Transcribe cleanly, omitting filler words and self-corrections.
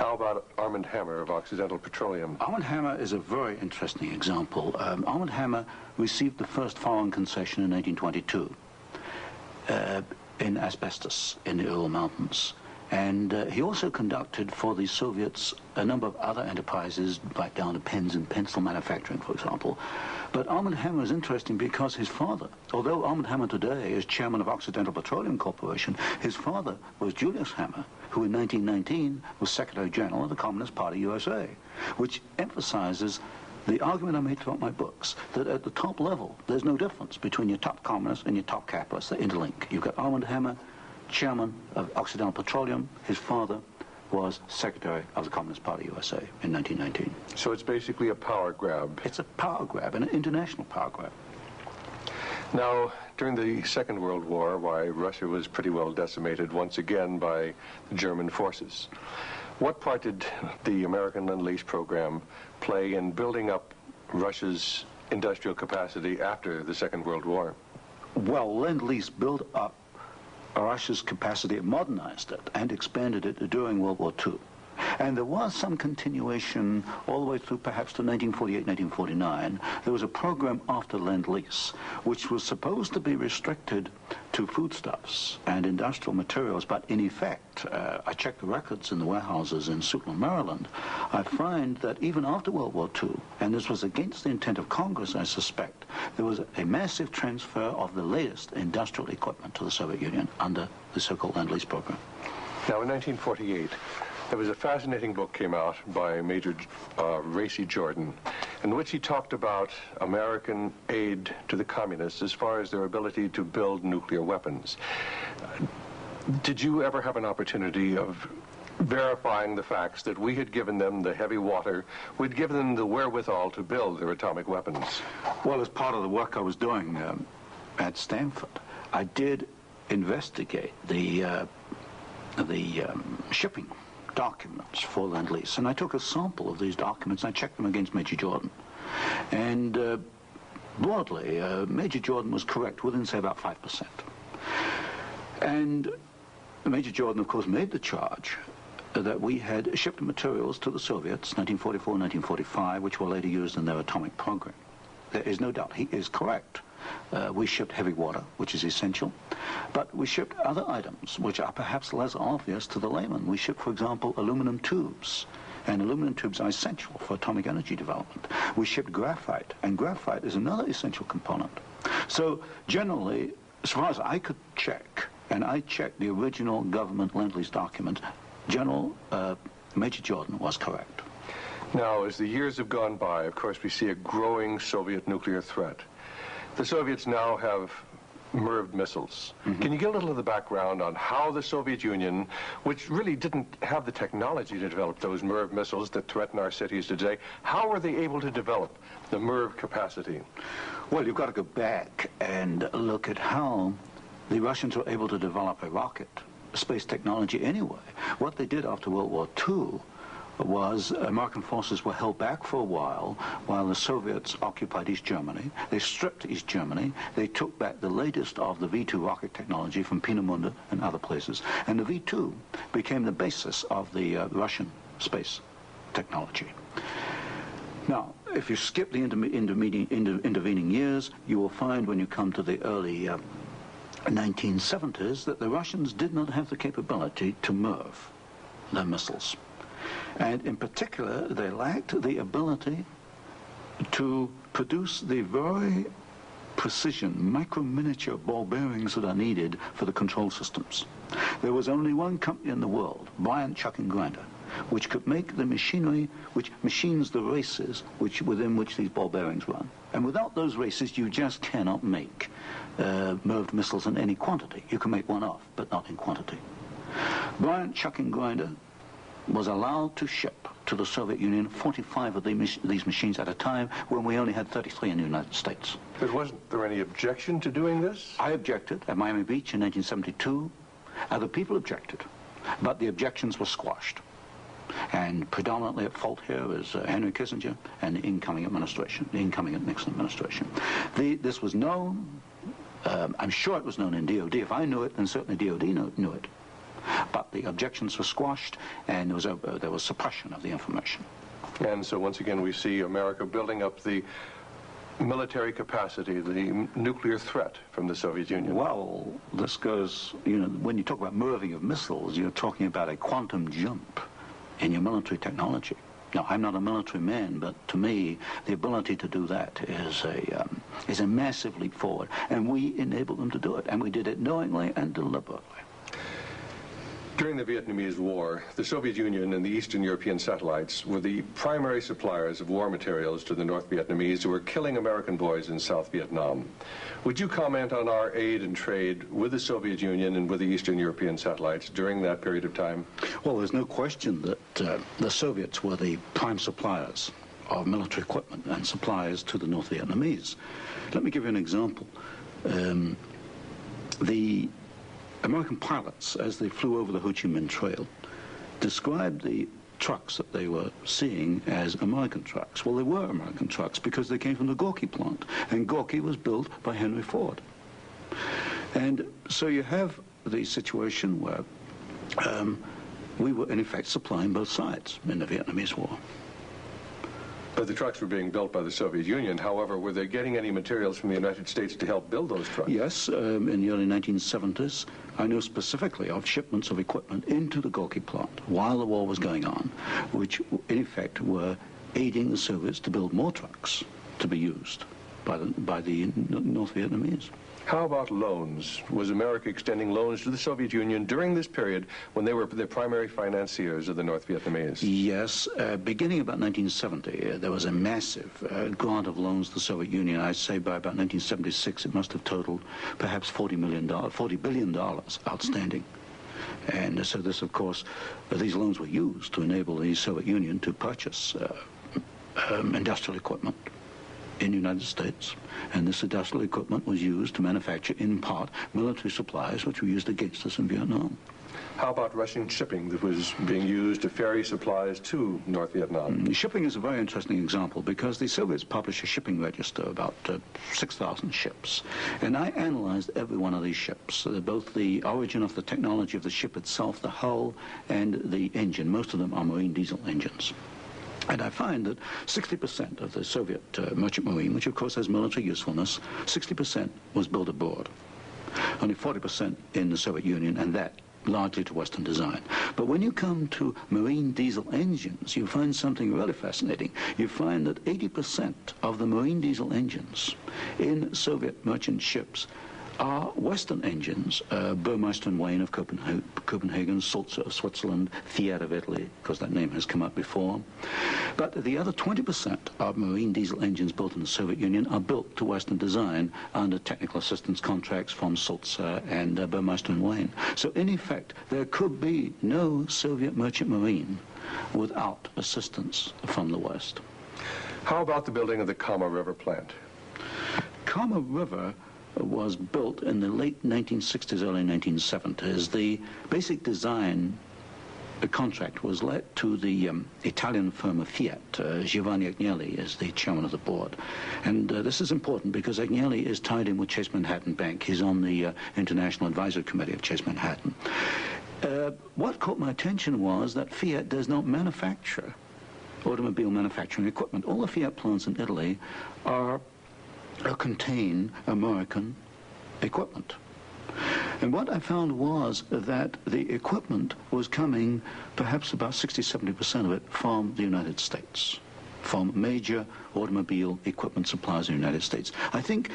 How about Arm & Hammer of Occidental Petroleum? Arm & Hammer is a very interesting example. Arm & Hammer received the first foreign concession in 1922 in asbestos in the Ural Mountains. And he also conducted for the Soviets a number of other enterprises, right down to pens and pencil manufacturing, for example. But Arm & Hammer is interesting because his father, although Arm & Hammer today is chairman of Occidental Petroleum Corporation, his father was Julius Hammer, who in 1919 was Secretary General of the Communist Party USA, which emphasizes the argument I made throughout my books, that at the top level, there's no difference between your top communists and your top capitalists. They interlink. You've got Arm & Hammer, chairman of Occidental Petroleum. His father was Secretary of the Communist Party USA in 1919. So it's basically a power grab. It's a power grab, an international power grab. Now, during the Second World War, why, Russia was pretty well decimated once again by the German forces. What part did the American Lend-Lease program play in building up Russia's industrial capacity after the Second World War? Well, Lend-Lease built up Russia's capacity, modernized it, and expanded it during World War II. And there was some continuation all the way through perhaps to 1948, 1949. There was a program after Lend-Lease, which was supposed to be restricted to foodstuffs and industrial materials, but in effect, I checked the records in the warehouses in Suitland, Maryland, I find that even after World War II, and this was against the intent of Congress, I suspect, there was a massive transfer of the latest industrial equipment to the Soviet Union under the so-called Lend-Lease program. Now, in 1948, there was a fascinating book came out by Major Racy Jordan, in which he talked about American aid to the communists as far as their ability to build nuclear weapons. Did you ever have an opportunity of verifying the facts that we had given them the heavy water, we'd given them the wherewithal to build their atomic weapons? Well, as part of the work I was doing at Stanford, I did investigate the shipping documents for Lend-Lease, and I took a sample of these documents and I checked them against Major Jordan. And broadly, Major Jordan was correct within, say, about 5%. And Major Jordan, of course, made the charge that we had shipped materials to the Soviets, 1944, 1945, which were later used in their atomic program. There is no doubt, he is correct. We shipped heavy water, which is essential, but we shipped other items which are perhaps less obvious to the layman. We shipped, for example, aluminum tubes, and aluminum tubes are essential for atomic energy development. We shipped graphite, and graphite is another essential component. So generally, as far as I could check, and I checked the original government Lend-Lease document, General Major Jordan was correct. Now, as the years have gone by, of course, we see a growing Soviet nuclear threat. The Soviets now have MIRV missiles. Mm-hmm. Can you give a little of the background on how the Soviet Union, which really didn't have the technology to develop those MIRV missiles that threaten our cities today, how were they able to develop the MIRV capacity? Well, you've got to go back and look at how the Russians were able to develop a rocket, space technology anyway. What they did after World War II was American forces were held back for a while the Soviets occupied East Germany. They stripped East Germany. They took back the latest of the V-2 rocket technology from Peenemünde and other places. And the V-2 became the basis of the Russian space technology. Now, if you skip the intervening years, you will find when you come to the early 1970s that the Russians did not have the capability to MIRV their missiles. And in particular, they lacked the ability to produce the very precision, micro-miniature ball bearings that are needed for the control systems. There was only one company in the world, Bryant, Chuck and Grinder, which could make the machinery which machines the races within which these ball bearings run. And without those races, you just cannot make MIRV missiles in any quantity. You can make one off, but not in quantity. Bryant, Chuck and Grinder was allowed to ship to the Soviet Union 45 of these machines at a time when we only had 33 in the United States. But wasn't there any objection to doing this? I objected at Miami Beach in 1972. Other people objected, but the objections were squashed. And predominantly at fault here is Henry Kissinger and the incoming administration, the incoming Nixon administration. This was known, I'm sure it was known in DOD. If I knew it, then certainly DOD knew it. But but the objections were squashed, and there was suppression of the information. And so once again we see America building up the military capacity, the nuclear threat from the Soviet Union. Well, this goes, you know, when you talk about moving of missiles, you're talking about a quantum jump in your military technology. Now, I'm not a military man, but to me, the ability to do that is a massive leap forward, and we enabled them to do it, and we did it knowingly and deliberately. During the Vietnamese War, the Soviet Union and the Eastern European satellites were the primary suppliers of war materials to the North Vietnamese who were killing American boys in South Vietnam. Would you comment on our aid and trade with the Soviet Union and with the Eastern European satellites during that period of time? Well, there's no question that the Soviets were the prime suppliers of military equipment and supplies to the North Vietnamese. Let me give you an example. The American pilots, as they flew over the Ho Chi Minh Trail, described the trucks that they were seeing as American trucks. Well, they were American trucks because they came from the Gorky plant, and Gorky was built by Henry Ford. And so you have the situation where we were, in effect, supplying both sides in the Vietnamese War. But the trucks were being built by the Soviet Union. However, were they getting any materials from the United States to help build those trucks? Yes, in the early 1970s, I know specifically of shipments of equipment into the Gorky plant while the war was going on, which in effect were aiding the Soviets to build more trucks to be used by the North Vietnamese. How about loans? Was America extending loans to the Soviet Union during this period when they were the primary financiers of the North Vietnamese? Yes. Beginning about 1970, there was a massive grant of loans to the Soviet Union. I'd say by about 1976, it must have totaled perhaps $40 billion outstanding. And so this, of course, these loans were used to enable the Soviet Union to purchase industrial equipment in the United States, and this industrial equipment was used to manufacture, in part, military supplies which were used against us in Vietnam. How about Russian shipping that was being used to ferry supplies to North Vietnam? Shipping is a very interesting example because the Soviets published a shipping register, about 6,000 ships, and I analyzed every one of these ships, both the origin of the technology of the ship itself, the hull, and the engine. Most of them are marine diesel engines. And I find that 60% of the Soviet merchant marine, which of course has military usefulness, 60% was built abroad. Only 40% in the Soviet Union, and that largely to Western design. But when you come to marine diesel engines, you find something really fascinating. You find that 80% of the marine diesel engines in Soviet merchant ships are Western engines, Burmeister and Wain of Copenhagen, Sulzer of Switzerland, Fiat of Italy, because that name has come up before. But the other 20% of marine diesel engines built in the Soviet Union are built to Western design under technical assistance contracts from Sulzer and Burmeister and Wain. So in effect, there could be no Soviet merchant marine without assistance from the West. How about the building of the Kama River plant? Kama River was built in the late 1960s, early 1970s. The basic design contract was let to the Italian firm of Fiat. Giovanni Agnelli is the chairman of the board. And this is important because Agnelli is tied in with Chase Manhattan Bank. He's on the International Advisory Committee of Chase Manhattan. What caught my attention was that Fiat does not manufacture automobile manufacturing equipment. All the Fiat plants in Italy contain American equipment. And what I found was that the equipment was coming, perhaps about 60–70% of it, from the United States, from major automobile equipment suppliers in the United States. I think